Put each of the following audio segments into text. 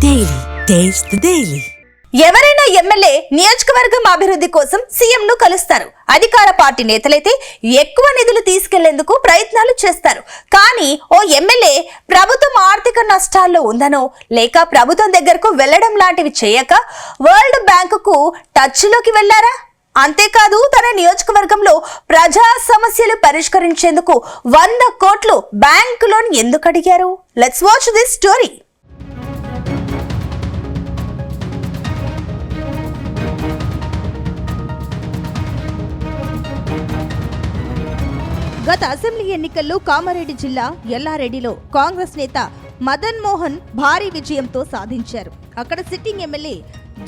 Daily taste daily. ఎవరైనా MLA నియోజకవర్గం అభివృద్ధి కోసం సీఎం ను కలుస్తారు. అధికార పార్టీ నేతలైతే ఎక్కువ నిధులు తీసుకెళ్లేందుకు ప్రయత్నాలు చేస్తారు. కానీ ఓ ఎమ్మెల్యే ప్రభుత్వం ఆర్థిక నష్టాల్లో ఉందనో లేక ప్రభుత్వం దగ్గరకు వెళ్లడం లాంటివి చేయక వరల్డ్ బ్యాంకుకు టచ్ లోకి వెళ్లారా? అంతేకాదు, తన నియోజకవర్గంలో ప్రజా సమస్యలు పరిష్కరించేందుకు 100 కోట్లు బ్యాంకు లోన్ ఎందుకు అడిగారు? Let's watch this story. గత అసెంబ్లీ ఎన్నికల్లో కామారెడ్డి జిల్లా ఎల్లారెడ్డిలో కాంగ్రెస్ నేత మదన్ మోహన్ భారీ విజయంతో సాధించారు. అక్కడ సిట్టింగ్ ఎమ్మెల్యే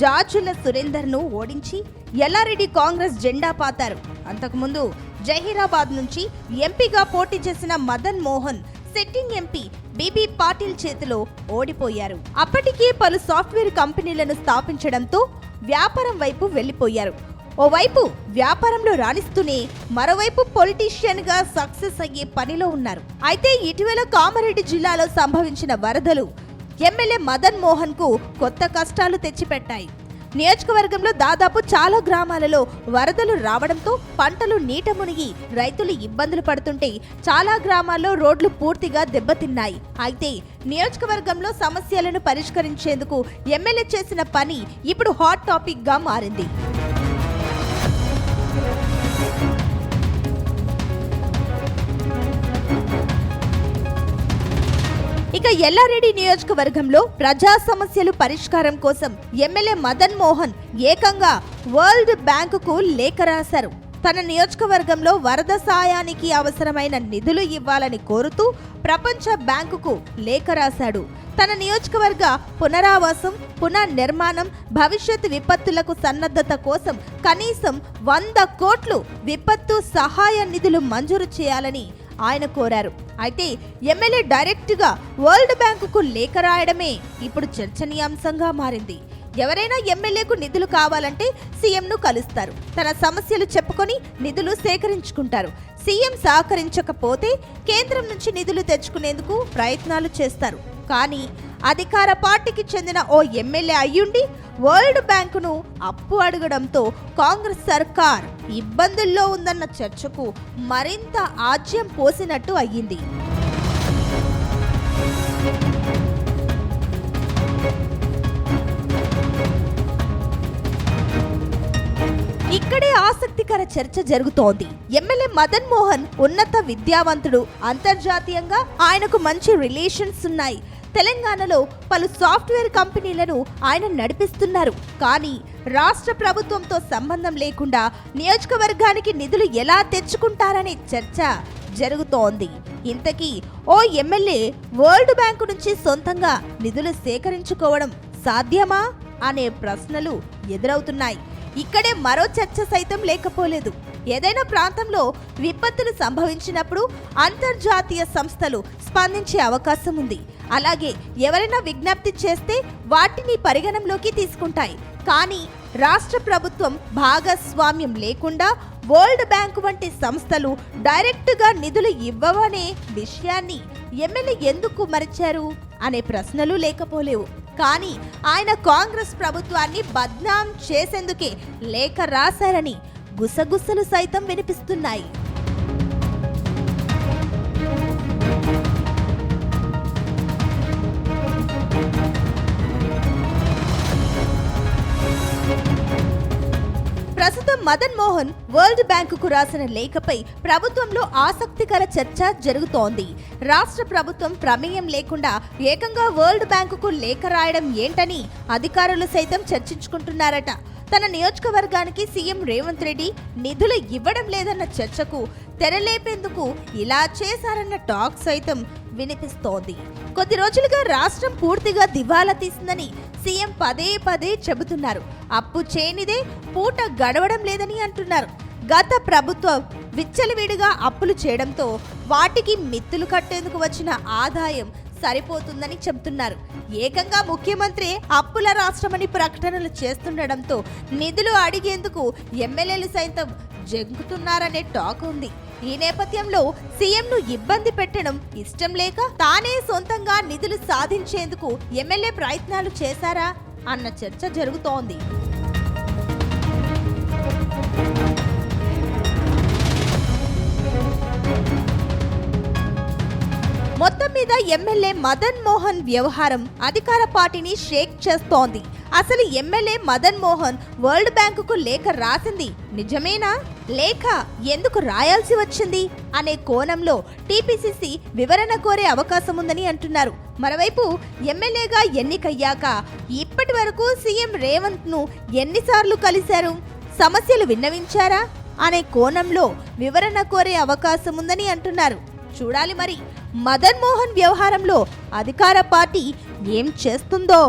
జాజుల సురేందర్ ను ఓడించి ఎల్లారెడ్డి కాంగ్రెస్ జెండా పాతారు. అంతకుముందు జహీరాబాద్ నుంచి ఎంపీగా పోటీ చేసిన Madan Mohan sitting MP BB Patil చేతిలో ఓడిపోయారు. అప్పటికే పలు సాఫ్ట్వేర్ కంపెనీలను స్థాపించడంతో వ్యాపారం వైపు వెళ్లిపోయారు. ఓవైపు వ్యాపారంలో రాణిస్తూనే మరోవైపు పొలిటీషియన్ గా సక్సెస్ అయ్యే పనిలో ఉన్నారు. అయితే ఇటీవల కామారెడ్డి జిల్లాలో సంభవించిన వరదలు ఎమ్మెల్యే మదన్ మోహన్ కు కొత్త కష్టాలు తెచ్చిపెట్టాయి. నియోజకవర్గంలో దాదాపు చాలా గ్రామాలలో వరదలు రావడంతో పంటలు నీట మునిగి రైతులు ఇబ్బందులు పడుతుంటే చాలా గ్రామాల్లో రోడ్లు పూర్తిగా దెబ్బతిన్నాయి. అయితే నియోజకవర్గంలో సమస్యలను పరిష్కరించేందుకు ఎమ్మెల్యే చేసిన పని ఇప్పుడు హాట్ టాపిక్ గా మారింది. ఇక ఎల్లారెడ్డి నియోజకవర్గంలో ప్రజా సమస్యలు పరిష్కారం కోసం ఎమ్మెల్యే మదన్ మోహన్ ఏకంగా వరల్డ్ బ్యాంకుకు లేఖ రాశారు. తన నియోజకవర్గంలో వరద సాయానికి అవసరమైన నిధులు ఇవ్వాలని కోరుతూ ప్రపంచ బ్యాంకుకు లేఖ రాశాడు. తన నియోజకవర్గ పునరావాసం, పునర్నిర్మాణం, భవిష్యత్ విపత్తులకు సన్నద్ధత కోసం కనీసం 100 కోట్లు విపత్తు సహాయ నిధులు మంజూరు చేయాలని ఆయన కోరారు. అయితే ఎమ్మెల్యే డైరెక్ట్ గా వరల్డ్ బ్యాంకుకు లేఖ రాయడమే ఇప్పుడు చర్చనీయాంశంగా మారింది. ఎవరైనా ఎమ్మెల్యేకు నిధులు కావాలంటే సీఎం ను కలుస్తారు. తన సమస్యలు చెప్పుకొని నిధులు సేకరించుకుంటారు. సీఎం సహకరించకపోతే కేంద్రం నుంచి నిధులు తెచ్చుకునేందుకు ప్రయత్నాలు చేస్తారు. కానీ అధికార పార్టీకి చెందిన ఓ ఎమ్మెల్యే అయ్యుండి వరల్డ్ బ్యాంకును అప్పు అడగడంతో కాంగ్రెస్ సర్కార్ ఇబ్బందుల్లో ఉందన్న చర్చకు మరింత ఆజ్యం పోసినట్టు అయ్యింది. ఇక్కడే ఆసక్తికర చర్చ జరుగుతోంది. ఎమ్మెల్యే మదన్ మోహన్ ఉన్నత విద్యావంతుడు. అంతర్జాతీయంగా ఆయనకు మంచి రిలేషన్స్ ఉన్నాయి. తెలంగాణలో పలు సాఫ్ట్వేర్ కంపెనీలను ఆయన నడిపిస్తున్నారు. కానీ రాష్ట్ర ప్రభుత్వంతో సంబంధం లేకుండా నియోజకవర్గానికి నిధులు ఎలా తెచ్చుకుంటారనే చర్చ జరుగుతోంది. ఇంతకీ ఓ ఎమ్మెల్యే వరల్డ్ బ్యాంకు నుంచి సొంతంగా నిధులు సేకరించుకోవడం సాధ్యమా అనే ప్రశ్నలు ఎదురవుతున్నాయి. ఇక్కడే మరో చర్చ సైతం లేకపోలేదు. ఏదైనా ప్రాంతంలో విపత్తులు సంభవించినప్పుడు అంతర్జాతీయ సంస్థలు స్పందించే అవకాశం ఉంది. అలాగే ఎవరైనా విజ్ఞప్తి చేస్తే వాటిని పరిగణంలోకి తీసుకుంటాయి. కానీ రాష్ట్ర ప్రభుత్వం భాగస్వామ్యం లేకుండా వరల్డ్ బ్యాంకు వంటి సంస్థలు డైరెక్టుగా నిధులు ఇవ్వవనే విషయాన్ని ఎమ్మెల్యే ఎందుకు మరిచారు అనే ప్రశ్నలు లేకపోలేవు. కానీ ఆయన కాంగ్రెస్ ప్రభుత్వాన్ని బద్నాం చేసేందుకే లేఖ రాశారని గుసగుసలు సైతం వినిపిస్తున్నాయి. ప్రస్తుతం మదన్ మోహన్ వరల్డ్ బ్యాంకుకు రాసిన లేఖపై ప్రభుత్వంలో ఆసక్తికర చర్చ జరుగుతోంది. రాష్ట్ర ప్రభుత్వం ప్రమేయం లేకుండా ఏకంగా వరల్డ్ బ్యాంకుకు లేఖ రాయడం ఏంటని అధికారులు సైతం చర్చించుకుంటున్నారట. తన నియోజకవర్గానికి సీఎం రేవంత్ రెడ్డి నిధులు ఇవ్వడం లేదన్న చర్చకు తెరలేపేందుకు ఇలా చేశారన్న టాక్ సైతం వినిపిస్తోంది. కొద్ది రోజులుగా రాష్ట్రం పూర్తిగా దివాలా తీసిందని సీఎం పదే పదే చెబుతున్నారు. అప్పు చేయనిదే పూట గడవడం లేదని అంటున్నారు. గత ప్రభుత్వం విచ్చలవిడిగా అప్పులు చేయడంతో వాటికి మిత్తులు కట్టేందుకు వచ్చిన ఆదాయం సరిపోతుందని చెబుతున్నారు. ఏకంగా ముఖ్యమంత్రి అప్పుల రాష్ట్రమని ప్రకటనలు చేస్తుండడంతో నిధులు అడిగేందుకు ఎమ్మెల్యేలు సైతం జంకుతున్నారనే టాక్ ఉంది. ఈ నేపథ్యంలో సీఎంను ఇబ్బంది పెట్టడం ఇష్టం లేక తానే సొంతంగా నిధులు సాధించేందుకు ఎమ్మెల్యే ప్రయత్నాలు చేశారా అన్న చర్చ జరుగుతోంది. మొత్తం మీద ఎమ్మెల్యే మదన్ మోహన్ వ్యవహారం అధికార పార్టీని షేక్ చేస్తోంది. అసలు ఎమ్మెల్యే మదన్ మోహన్ వరల్డ్ బ్యాంకుకు లేఖ రాసింది నిజమేనా, లేఖ ఎందుకు రాయాల్సి వచ్చింది అనే కోణంలో టీపీసీసీ వివరణ కోరే అవకాశం ఉందని అంటున్నారు. మరోవైపు ఎమ్మెల్యేగా ఎన్నికయ్యాక ఇప్పటి వరకు సీఎం రేవంత్ ను ఎన్నిసార్లు కలిశారు, సమస్యలు విన్నవించారా అనే కోణంలో వివరణ కోరే అవకాశం ఉందని అంటున్నారు. చూడాలి మరి మదన్ మోహన్ వ్యవహారంలో అధికార పార్టీ ఏం చేస్తుందో.